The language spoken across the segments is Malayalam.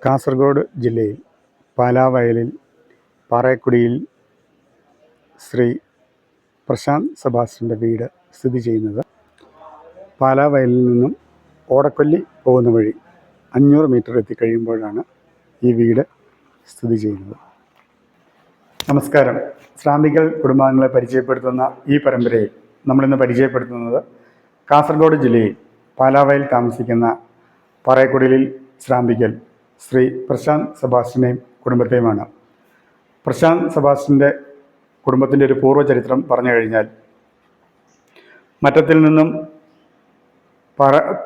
കാസർഗോഡ് ജില്ലയിൽ പാലാവയലിൽ പാറേക്കുടിയിൽ ശ്രീ പ്രശാന്ത് സെബാസ്റ്റ്യൻ്റെ വീട് സ്ഥിതി ചെയ്യുന്നത് പാലാവയലിൽ നിന്നും ഓടക്കൊല്ലി പോകുന്ന വഴി 500 മീറ്റർ എത്തിക്കഴിയുമ്പോഴാണ് ഈ വീട് സ്ഥിതി ചെയ്യുന്നത്. നമസ്കാരം. ശ്രാമ്പിക്കൽ കുടുംബാംഗങ്ങളെ പരിചയപ്പെടുത്തുന്ന ഈ പരമ്പരയിൽ നമ്മളിന്ന് പരിചയപ്പെടുത്തുന്നത് കാസർഗോഡ് ജില്ലയിൽ പാലാവയൽ താമസിക്കുന്ന പാറേക്കുടിയിൽ ശ്രാമ്പിക്കൽ ശ്രീ പ്രശാന്ത് സെബാസ്റ്റ്യനെയും കുടുംബത്തെയുമാണ്. പ്രശാന്ത് സെബാസ്റ്റ്യൻ്റെ കുടുംബത്തിൻ്റെ ഒരു പൂർവ്വചരിത്രം പറഞ്ഞു കഴിഞ്ഞാൽ, മറ്റത്തിൽ നിന്നും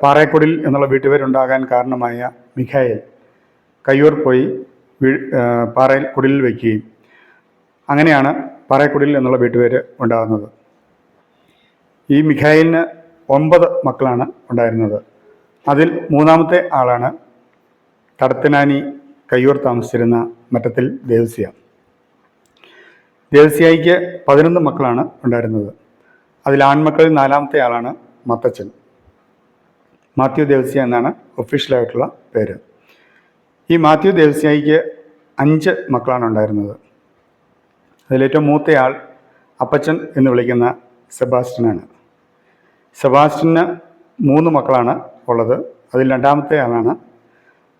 പാറേക്കുടിൽ എന്നുള്ള വീട്ടുപേരുണ്ടാകാൻ കാരണമായ മിഖായേൽ കയ്യൂർ പോയി പാറയിൽ കുടിലിൽ വയ്ക്കുകയും അങ്ങനെയാണ് പാറേക്കുടിൽ എന്നുള്ള വീട്ടുപേര് ഉണ്ടാകുന്നത്. ഈ മിഖായേലിന് 9 മക്കളാണ് ഉണ്ടായിരുന്നത്. അതിൽ 3ാമത്തെ ആളാണ് തടത്തിനാനി കയ്യൂർ താമസിച്ചിരുന്ന മറ്റത്തിൽ ദേവസ്യ. ദേവസ്യായിക്ക് 11 മക്കളാണ് ഉണ്ടായിരുന്നത്. അതിൽ ആൺമക്കളിൽ 4ാമത്തെ ആളാണ് മത്തച്ചൻ. മാത്യു ദേവസ്യ എന്നാണ് ഒഫീഷ്യലായിട്ടുള്ള പേര്. ഈ മാത്യു ദേവസ്യായിക്ക് 5 മക്കളാണ് ഉണ്ടായിരുന്നത്. അതിലേറ്റവും മൂത്തയാൾ അപ്പച്ചൻ എന്ന് വിളിക്കുന്ന സെബാസ്റ്റ്യനാണ്. സെബാസ്റ്റ്യന് 3 മക്കളാണ് ഉള്ളത്. അതിൽ 2ാമത്തെ ആളാണ്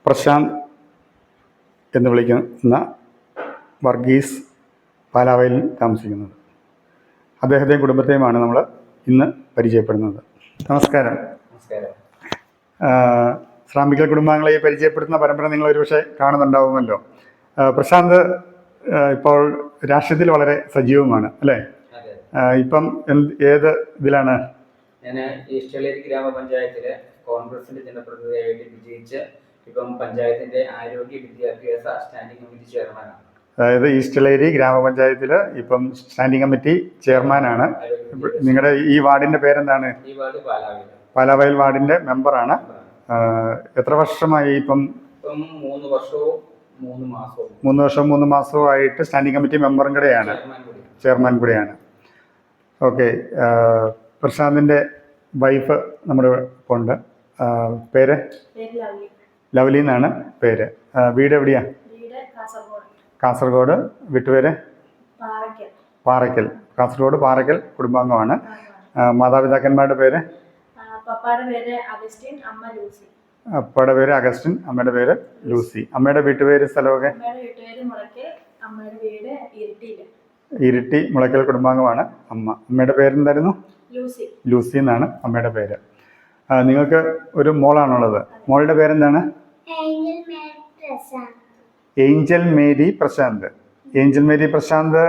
പ്രശാന്ത് എന്ന് വിളിക്കുന്ന വർഗീസ്, പാലാവയലിൽ താമസിക്കുന്നത്. അദ്ദേഹത്തെയും കുടുംബത്തെയുമാണ് നമ്മൾ ഇന്ന് പരിചയപ്പെടുന്നത്. നമസ്കാരം. ശ്രാമ്പിക്കൽ കുടുംബാംഗങ്ങളെ പരിചയപ്പെടുത്തുന്ന പരമ്പര നിങ്ങൾ ഒരുപക്ഷെ കാണുന്നുണ്ടാവുമല്ലോ. പ്രശാന്ത് ഇപ്പോൾ രാഷ്ട്രീയത്തിൽ വളരെ സജീവമാണ് അല്ലേ? ഇപ്പം ഏത് ഇതിലാണ്? ഞാൻ ഈസ്റ്റേലേരി ഗ്രാമപഞ്ചായത്തിലെ കോൺഗ്രസിന്റെ ജനപ്രതിനിധിയായിട്ട് വിജയിച്ച് ഇപ്പം പഞ്ചായത്തിന്റെ ആരോഗ്യ വിദ്യാഭ്യാസ സ്റ്റാൻഡിംഗ് കമ്മിറ്റി ചെയർമാനാണ്. അതായത് ഈസ്റ്റേലേരി ഗ്രാമപഞ്ചായത്തിൽ ഇപ്പം സ്റ്റാൻഡിംഗ് കമ്മിറ്റി ചെയർമാനാണ്. നിങ്ങളുടെ ഈ വാർഡിന്റെ പേരെന്താണ്? ഈ വാർഡ് പാലാവയൽ. പാലാവയൽ വാർഡിന്റെ മെമ്പറാണ്. എത്ര വർഷമായി ഇപ്പം? 3 വർഷവും 3 മാസവും. 3 വർഷവും 3 മാസവും ആയിട്ട് സ്റ്റാൻഡിംഗ് കമ്മിറ്റി മെമ്പറും കൂടെയാണ്, ചെയർമാൻ കൂടെയാണ്. ഓക്കെ. പ്രശാന്തിന്റെ വൈഫ് നമ്മുടെ ഇപ്പോൾ ഉണ്ട്. പേര് ലവ്ലി എന്നാണ് പേര്. വീട് എവിടെയാ? കാസർഗോഡ്. വീട്ടുപേര് പാറയ്ക്കൽ. കാസർഗോഡ് പാറയ്ക്കൽ കുടുംബാംഗമാണ്. മാതാപിതാക്കന്മാരുടെ പേര്? അപ്പയുടെ പേര് അഗസ്റ്റിൻ, അമ്മയുടെ പേര് ലൂസി. അമ്മയുടെ വീട്ടുപേര് സ്ഥലമൊക്കെ? ഇരിട്ടി മുളയ്ക്കൽ കുടുംബാംഗമാണ് അമ്മ. അമ്മയുടെ പേരെന്തായിരുന്നു? ലൂസി എന്നാണ് അമ്മയുടെ പേര്. നിങ്ങൾക്ക് ഒരു മോളാണുള്ളത്. മോളുടെ പേരെന്താണ്? Angel Mary Prashant. Angel Mary Prashant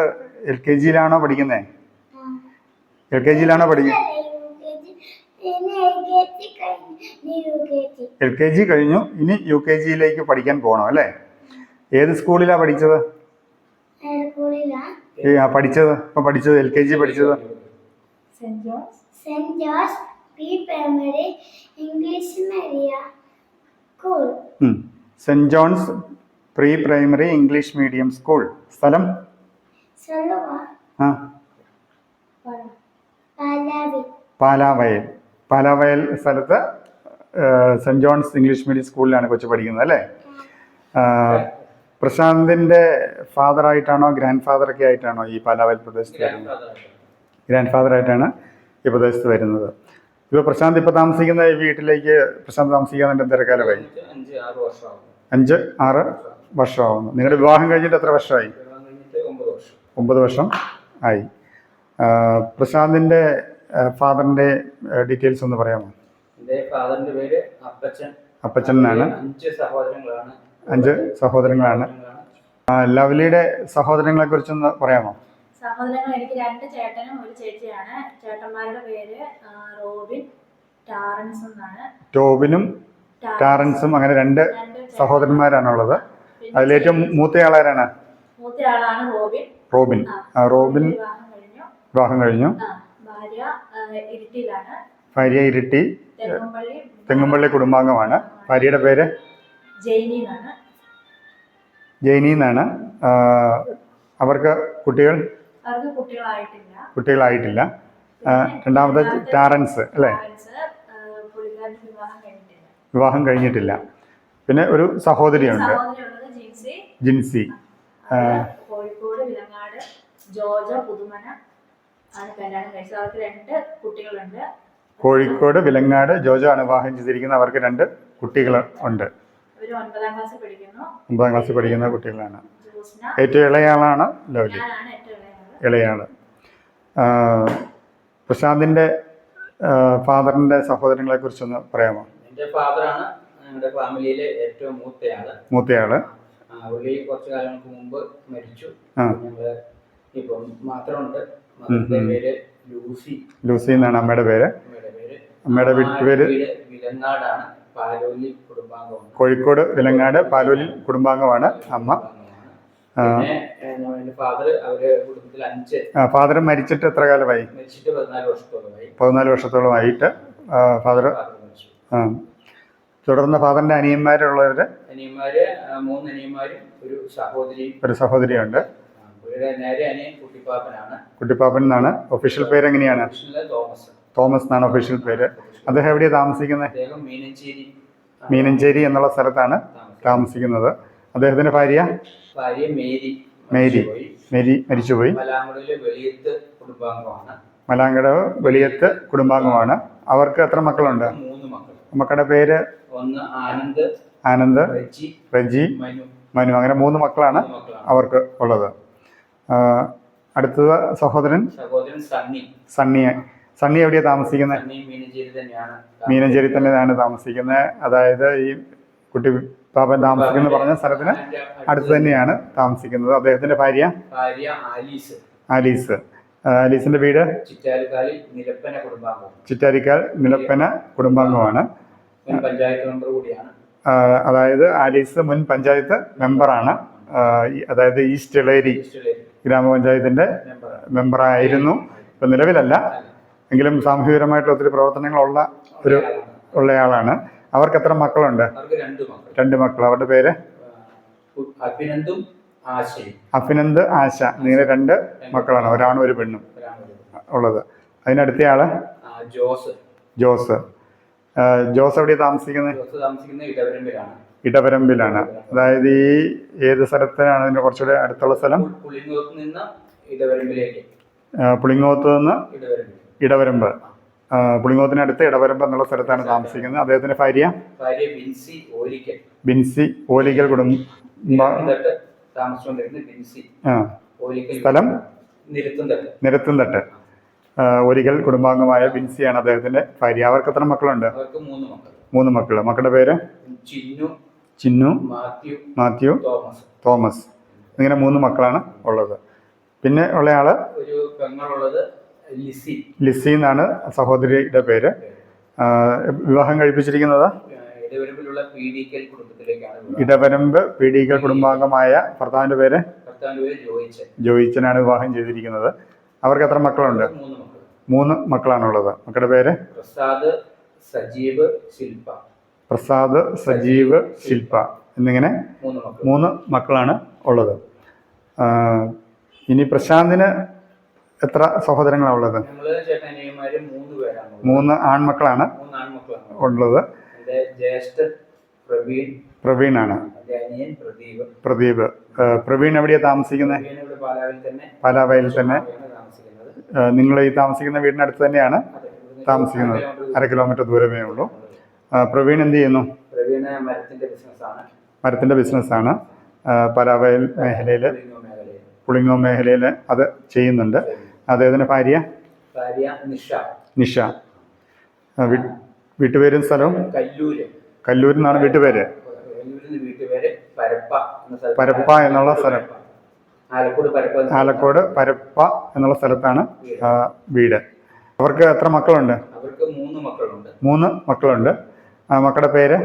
LKG-യിലാണോ പഠിക്കുന്നത്? LKG-യിലാണോ പഠിക്കുന്നത്? LKG കഴിഞ്ഞു. ഇനി UKG-യിലേക്ക് പഠിക്കാൻ പോകണം അല്ലേ? ഏത് സ്കൂളിലാണ് പഠിച്ചത്? പഠിച്ചത് LKG പഠിച്ചത് Saint George pre primary English medium school. Saint John's pre primary English medium school. സ്ഥലം? പാലാവയൽ. പാലാവയൽ സ്ഥലത്ത് സെന്റ് ജോൺസ് ഇംഗ്ലീഷ് മീഡിയം സ്കൂളിലാണ് കൊച്ചു പഠിക്കുന്നത് അല്ലേ? പ്രശാന്തിന്റെ ഫാദർ ആയിട്ടാണോ ഗ്രാൻഡ് ഫാദർ ഒക്കെ ആയിട്ടാണോ ഈ പാലാവയൽ പ്രദേശത്ത് വരുന്നത്? ഗ്രാൻഡ് ഫാദർ ആയിട്ടാണ് ഈ പ്രദേശത്ത് വരുന്നത്. ഇപ്പോൾ പ്രശാന്ത് ഇപ്പോൾ താമസിക്കുന്ന ഈ വീട്ടിലേക്ക് പ്രശാന്ത് താമസിക്കാൻ എത്ര കാലമായി? 5-6 വർഷമാവുന്നു. നിങ്ങളുടെ വിവാഹം കഴിഞ്ഞിട്ട് എത്ര വർഷമായി? 9 വർഷം ആയി. പ്രശാന്തിന്റെ ഫാദറിന്റെ ഡീറ്റെയിൽസ് ഒന്ന് പറയാമോ? ഫാദറിന്റെ പേര് അപ്പച്ചൻ എന്നാണ്. 5 സഹോദരങ്ങളാണ്. ലവ്ലിയുടെ സഹോദരങ്ങളെ കുറിച്ചൊന്ന് പറയാമോ? സഹോദരങ്ങൾ എനിക്ക് 2 ചേട്ടനും 1 ചേച്ചിയാണ്. ചേട്ടന്മാരുടെ പേര് റോബിൻ, ടാറൻസ് എന്നാണ്. ടോബിനും ടാറൻസും അങ്ങനെ 2 സഹോദരന്മാരാണുള്ളത്. അതിലേറ്റവും മൂത്തയാളാരാണ്? മൂത്തയാളാണ് റോബിൻ. റോബിൻ വിവാഹം കഴിഞ്ഞു. ഭാര്യ ഇരിട്ടി തെങ്ങുംപള്ളി കുടുംബാംഗമാണ്. ഭാര്യയുടെ പേര് ജെയിനി എന്നാണ്. അവർക്ക് കുട്ടികളായിട്ടില്ല. രണ്ടാമത്തെ ടാറൻസ് അല്ലേ? വിവാഹം കഴിഞ്ഞിട്ടില്ല. പിന്നെ ഒരു സഹോദരിയുണ്ട്, സഹോദരിയുള്ളത് ജിൻസി. ജിൻസി. കോഴിക്കോട് വിലങ്ങാട് ജോജോ പുതുമന ആണ് കല്യാണം കഴിച്ചത്. അവർക്ക് 2 കുട്ടികളുണ്ട്. കോഴിക്കോട് വിലങ്ങാട് ജോജോ ആണ് വിവാഹം ചെയ്തിരിക്കുന്നത്. അവർക്ക് 2 കുട്ടികൾ ഉണ്ട്. അവർ 9ാം ക്ലാസ്സിൽ പഠിക്കുന്നു. 9ാം ക്ലാസ്സിൽ പഠിക്കുന്ന കുട്ടികളാണ്. ജോസ്ന. ഏറ്റവും ഇളയാളാണ് ലവ്ലി, ഞാനാണ് ഏറ്റവും ഇളയാള്. പ്രശാന്തിൻ്റെ ഫാദറിൻ്റെ സഹോദരങ്ങളെ കുറിച്ചൊന്ന് പറയാമോ? എൻ്റെ ഫാദറാണ് ഞങ്ങളുടെ ഫാമിലിയിലെ ഏറ്റവും മൂത്തയാള്. പുള്ളി കുറച്ച് കാലങ്ങൾക്ക് മുമ്പ് മരിച്ചു. ഞങ്ങള് ഇപ്പം മാത്രമുണ്ട്. മകളുടെ പേര് ലൂസി. ലൂസി എന്നാണ് അമ്മയുടെ പേര്. അമ്മയുടെ വീട്ടുപേര് വിലങ്ങാടാണ്. പാലോലി കുടുംബാംഗമാണ്. കോഴിക്കോട് വിലങ്ങാട് പാലോലിൽ കുടുംബാംഗമാണ് അമ്മ. പിന്നെ ഫാദർ അവര് കുടുംബത്തിൽ 5. ഫാദർ മരിച്ചിട്ട് എത്ര കാലമായി? മരിച്ചിട്ട് 14 വർഷത്തോളമായി. 14 വർഷത്തോളമായിട്ട് ഫാദർ. തുടർന്ന് ഫാദറിന്റെ അനിയന്മാരുള്ളവര്? അനിയന്മാര് 3 അനിയന്മാരും ഒരു സഹോദരിയുണ്ട്. നേരെ അനിയൻ കുട്ടിപ്പാപ്പനാണ്. കുട്ടിപ്പാപ്പൻ എന്നാണ് ഒഫീഷ്യൽ പേര്. എങ്ങനെയാണ്? തോമസ് എന്നാണ് ഒഫീഷ്യൽ പേര്. അദ്ദേഹം എവിടെയാണ് താമസിക്കുന്നത്? മീനഞ്ചേരി എന്നുള്ള സ്ഥലത്താണ് താമസിക്കുന്നത്. അദ്ദേഹത്തിന്റെ ഭാര്യ മേരി മരിച്ചുപോയി. മലാങ്കട വെളിയത്ത് കുടുംബാംഗമാണ്. അവർക്ക് എത്ര മക്കളുണ്ട്? 3 മക്കൾ. മക്കളുടെ പേര്? ഒന്ന് ആനന്ദ്, റെജി, മനു. അങ്ങനെ 3 മക്കളാണ് അവർക്ക് ഉള്ളത്. അടുത്തത് സഹോദരൻ സണ്ണി എവിടെയാണ് താമസിക്കുന്നത്? മീനഞ്ചേരി തന്നെയാണ് താമസിക്കുന്നത്. അതായത് ഈ കുട്ടി പാപ്പൻ താമസിക്കുന്ന പറഞ്ഞ സ്ഥലത്തിന് അടുത്ത് തന്നെയാണ് താമസിക്കുന്നത്. അദ്ദേഹത്തിന്റെ ഭാര്യ ആലീസ്. ആലീസിന്റെ വീട് ചിറ്റാരിക്കാൽ നിലപ്പന കുടുംബാംഗമാണ്. അതായത് ആലീസ് മുൻ പഞ്ചായത്ത് മെമ്പറാണ്. അതായത് ഈസ്റ്റ് ഇളേരി ഗ്രാമപഞ്ചായത്തിന്റെ മെമ്പറായിരുന്നു. ഇപ്പം നിലവിലല്ല, എങ്കിലും സാമൂഹികപരമായിട്ടുള്ള ഒത്തിരി പ്രവർത്തനങ്ങളുള്ള ഉള്ളയാളാണ്. അവർക്ക് എത്ര മക്കളുണ്ട്? 2 മക്കൾ. അവരുടെ പേര്? അഭിനന്ദ്, ആശ. ഇങ്ങനെ 2 മക്കളാണ്, ഒരാണും ഒരു പെണ്ണും ഉള്ളത്. അതിനടുത്തയാള് ജോസ്. എവിടെയാണ് താമസിക്കുന്നത്? ഇടവരമ്പിലാണ്. അതായത് ഈ ഏത് സ്ഥലത്തിനാണ് അതിന്റെ കുറച്ചുകൂടെ അടുത്തുള്ള സ്ഥലം? പുളിങ്ങോത്ത് നിന്ന് ഇടവരമ്പ്. പുളിങ്ങോത്തിനടുത്ത് ഇടവരമ്പ് എന്നുള്ള സ്ഥലത്താണ് താമസിക്കുന്നത്. അദ്ദേഹത്തിന്റെ ഭാര്യ ബിൻസി. ഓലിക്കൽ സ്ഥലം നിരത്തുംതട്ട്. ഒരിക്കൽ കുടുംബാംഗമായ ബിൻസിയാണ് അദ്ദേഹത്തിന്റെ ഭാര്യ. അവർക്ക് എത്ര മക്കളുണ്ട്? 3 മക്കള്. മക്കളുടെ പേര്? ചിന്നു, മാത്യു, തോമസ്. ഇങ്ങനെ 3 മക്കളാണ് ഉള്ളത്. പിന്നെ ഉള്ളയാള് ലിസി എന്നാണ് സഹോദരിയുടെ പേര്. വിവാഹം കഴിപ്പിച്ചിരിക്കുന്നത് ഇടവരമ്പ് പീഡിക്കൽ കുടുംബാംഗമായ ഭർത്താവിന്റെ പേര് ജോയിച്ചനാണ് വിവാഹം ചെയ്തിരിക്കുന്നത്. അവർക്ക് എത്ര മക്കളുണ്ട്? 3 മക്കളാണുള്ളത്. മക്കളുടെ പേര്? പ്രസാദ്, സജീവ്, ശില്പ എന്നിങ്ങനെ 3 മക്കളാണ് ഉള്ളത്. ഇനി പ്രശാന്തിന് എത്ര സഹോദരങ്ങളാണ് ഉള്ളത്? 3 ആൺമക്കളാണ് ഉള്ളത്. പ്രവീണാണ്. പ്രദീപ്. പ്രവീൺ എവിടെയാണ് താമസിക്കുന്നത്? പാലാവയിൽ തന്നെ. നിങ്ങൾ ഈ താമസിക്കുന്ന വീടിനടുത്ത് തന്നെയാണ് താമസിക്കുന്നത്. 1/2 കിലോമീറ്റർ ദൂരമേ ഉള്ളൂ. പ്രവീൺ എന്ത് ചെയ്യുന്നു? മരത്തിന്റെ ബിസിനസ്സാണ്. പാലാവയൽ മേഖലയിൽ, പുളിങ്ങോ മേഖലയിൽ അത് ചെയ്യുന്നുണ്ട്. അദ്ദേഹത്തിന്റെ ഭാര്യ നിഷ. വീട്ടുപേരും സ്ഥലവും? കല്ലൂരിൽ നിന്നാണ് വീട്ടുപേര്. പരപ്പ എന്നുള്ള സ്ഥലം. ആലക്കോട് പരപ്പ എന്നുള്ള സ്ഥലത്താണ് വീട്. അവർക്ക് എത്ര മക്കളുണ്ട്? 3 മക്കളുണ്ട്. മക്കളുടെ പേര്?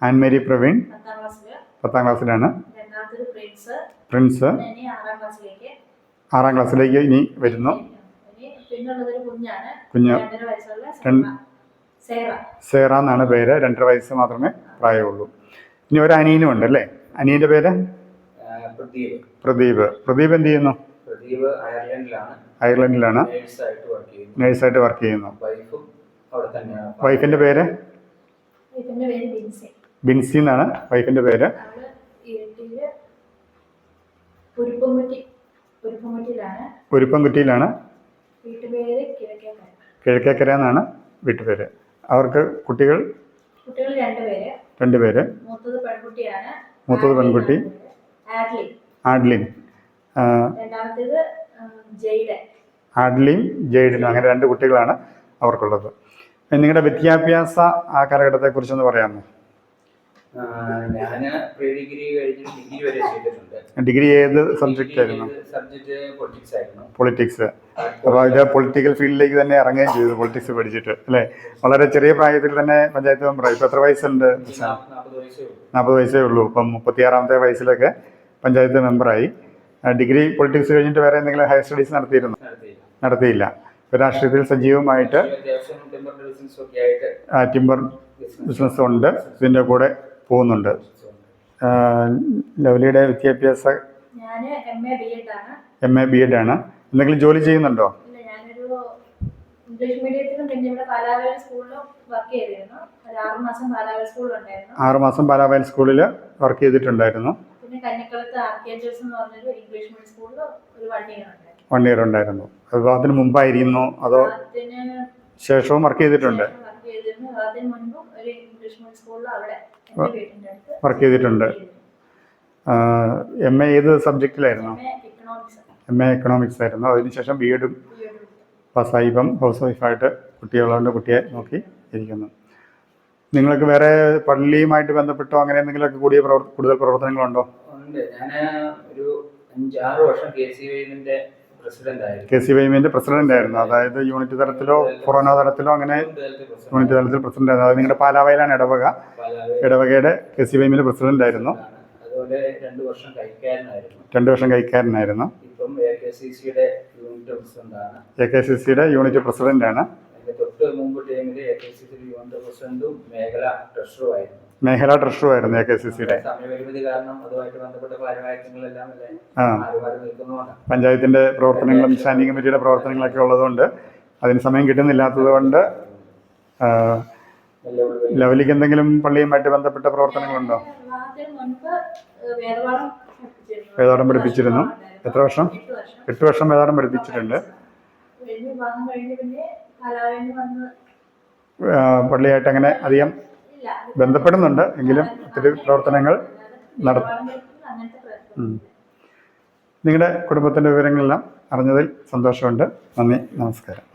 ആൻമേരി പ്രവീൺ 10ാം ക്ലാസ്സിലാണ്. പ്രിൻസ് 6ാം ക്ലാസ്സിലേക്ക് ഇനി വരുന്നു. കുഞ്ഞ് സേറ എന്നാണ് പേര്. 2.5 വയസ്സ് മാത്രമേ പ്രായമുള്ളൂ. ഇനി ഒരു അനിയനും ഉണ്ട് അല്ലേ? അനിയന്റെ പേര്? പ്രദീപ്. പ്രദീപ് എന്ത് ചെയ്യുന്നു? അയർലൻഡിലാണ്. നേഴ്സായിട്ട് വർക്ക് ചെയ്യുന്നു. അവിടെ തന്നെയാണ്. വൈഫിൻ്റെ പേര്? ഇതിന്റെ പേര് ബിൻസി. ബിൻസി എന്നാണ് വൈഫിൻ്റെ പേര്. അവള് ഇരിട്ടിയില് ഉരുപ്പംകുറ്റിയിലാണ്. ഉരുപ്പംകുറ്റിയിലാണ്. വീട്ടുപേര് കിഴക്കേക്കര. കിഴക്കേക്കര എന്നാണ് വീട്ടുപേര്. അവർക്ക് കുട്ടികൾ? കുട്ടികൾ രണ്ടുപേര്. രണ്ടുപേര്. മൂത്തത് പെൺകുട്ടിയാണ്. മൂത്തത് പെൺകുട്ടി ആഡ്ലിൻ. ആഡ്ലിൻ. രണ്ടാമത്തേത് ജെയ്ഡൻ. ആഡ്ലിയും ജെയ്ഡിനും, അങ്ങനെ രണ്ട് കുട്ടികളാണ് അവർക്കുള്ളത്. നിങ്ങളുടെ വിദ്യാഭ്യാസ ആ കാലഘട്ടത്തെക്കുറിച്ചൊന്ന് പറയാമോ? ഞാൻ പ്രീ ഡിഗ്രി കഴിഞ്ഞ് ഡിഗ്രി വരെ ചെയ്തിട്ടുണ്ട്. ഡിഗ്രി ഏത് സബ്ജക്റ്റ് ആയിരുന്നു? സബ്ജക്ട് പൊളിറ്റിക്സ് ആയിരുന്നു. പൊളിറ്റിക്സ്. അപ്പോൾ ഇത് പൊളിറ്റിക്കൽ ഫീൽഡിലേക്ക് തന്നെ ഇറങ്ങുകയും ചെയ്തു പൊളിറ്റിക്സ് പഠിച്ചിട്ട് അല്ലേ? വളരെ ചെറിയ പ്രായത്തിൽ തന്നെ പഞ്ചായത്ത് മെമ്പറായി. ഇപ്പോൾ എത്ര വയസ്സുണ്ട്? 40 വയസ്സേ ഉള്ളൂ. ഇപ്പം 36ാമത്തെ വയസ്സിലൊക്കെ പഞ്ചായത്ത് മെമ്പറായി. ഡിഗ്രി പൊളിറ്റിക്സ് കഴിഞ്ഞിട്ട് വേറെ എന്തെങ്കിലും ഹയർ സ്റ്റഡീസ് നടത്തിയിരുന്നു? നടത്തിയില്ല. ഇപ്പോൾ രാഷ്ട്രീയത്തിൽ സജീവമായിട്ട് ടിമ്പർ ബിസിനസ് ഉണ്ട്, ഇതിൻ്റെ കൂടെ പോകുന്നുണ്ട്. ലവ്ലിയുടെ വിദ്യാഭ്യാസ? ഞാൻ MA B.Ed ആണ്. MA B.Ed ആണ്. എന്തെങ്കിലും ജോലി ചെയ്യുന്നുണ്ടോ? ഇല്ല, ഞാനൊരു ഇംഗ്ലീഷ് മീഡിയത്തിലും പിന്നെ ഇവിടെ പാലാവയൽ സ്കൂളിലും വർക്ക് ചെയ്തിരുന്നു. ഒരു 6 മാസം പാലാവയൽ സ്കൂളിലുണ്ടായിരുന്നു. 6 മാസം പാലാവയൽ സ്കൂളിൽ വർക്ക് ചെയ്തിട്ടുണ്ടായിരുന്നു. പിന്നെ കന്നിക്കളത്ത് ആർക്കേഞ്ചൽസ് എന്ന് പറഞ്ഞൊരു ഇംഗ്ലീഷ് മീഡിയം സ്കൂളിൽ ഒരു 1 ഇയർ ഉണ്ടായിരുന്നു. 1 ഇയർ ഉണ്ടായിരുന്നു. അപ്പോൾ അതിന് മുമ്പായിരുന്നു അതോ അതിന് ശേഷവും വർക്ക് ചെയ്തിട്ടുണ്ട്? വർക്ക് ചെയ്തിരുന്നു. അതിന് മുൻപും ഒരു ഇംഗ്ലീഷ് മീഡിയം സ്കൂളിൽ അവിടെ വീട്ടിൻ്റെ അടുത്ത് വർക്ക് ചെയ്തിട്ടുണ്ട്. MA ഏത് സബ്ജക്റ്റിലായിരുന്നു? MA എക്കണോമിക്സ് ആയിരുന്നു. അതിനുശേഷം B.Ed പാസ്സായി. ഇപ്പം ഹൗസ് വൈഫായിട്ട് കുട്ടികളുണ്ട്, കുട്ടിയെ നോക്കി ഇരിക്കുന്നു. നിങ്ങൾക്ക് വേറെ പള്ളിയുമായിട്ട് ബന്ധപ്പെട്ടോ അങ്ങനെ എന്തെങ്കിലുമൊക്കെ കൂടുതൽ പ്രവർത്തനങ്ങളുണ്ടോ? ഉണ്ട്. ഞാൻ ഒരു 5-6 വർഷം KCYM-ന്റെ പ്രസിഡന്റ് ആയിരുന്നു. അതായത് യൂണിറ്റ് തലത്തിലോ കൊറോണ തലത്തിലോ അങ്ങനെ യൂണിറ്റ് തലത്തിൽ പ്രസിഡന്റ് ആയിരുന്നു. അത് നിങ്ങളുടെ പാലാവയലാണ് ഇടവകയുടെ KCYM-ന്റെ പ്രസിഡന്റ് ആയിരുന്നു. അതുപോലെ 2 വർഷം കൈക്കാരനായിരുന്നു. 2 വർഷം കൈക്കാരനായിരുന്നു. ഇപ്പം AKCC-യുടെ യൂണിറ്റ് പ്രസിഡന്റാണ്. AKCC-യുടെ യൂണിറ്റ് പ്രസിഡന്റാണ്. തൊട്ട് മുമ്പ് ടൈമിൽ AKCC-യുടെ യൂണിറ്റ് പ്രസിഡന്റും മേഖലാ ട്രഷറുമായിരുന്നു. AKCC-യുടെ. സമയപരിമിതി കാരണം അതുമായിട്ട് ബന്ധപ്പെട്ട കാര്യങ്ങളെല്ലാം നിൽക്കുന്നതുകൊണ്ടാണ്. പഞ്ചായത്തിന്റെ പ്രവർത്തനങ്ങളും സ്റ്റാൻഡിംഗ് കമ്മിറ്റിയുടെ പ്രവർത്തനങ്ങളൊക്കെ ഉള്ളതുകൊണ്ട് അതിന് സമയം കിട്ടുന്നില്ലാത്തത് കൊണ്ട് ലവ്ലിക്ക് എന്തെങ്കിലും പള്ളിയുമായിട്ട് ബന്ധപ്പെട്ട പ്രവർത്തനങ്ങളുണ്ടോ? വേദപാഠം പഠിപ്പിച്ചിരുന്നു. എത്ര വർഷം? 8 വർഷം വേദപാഠം പഠിപ്പിച്ചിട്ടുണ്ട്. പള്ളിയായിട്ട് അങ്ങനെ അധികം ബന്ധപ്പെടുന്നുണ്ട് എങ്കിലും ഒത്തിരി പ്രവർത്തനങ്ങൾ നടത്തും. നിങ്ങളുടെ കുടുംബത്തിൻ്റെ വിവരങ്ങളെല്ലാം അറിഞ്ഞതിൽ സന്തോഷമുണ്ട്. നന്ദി, നമസ്കാരം.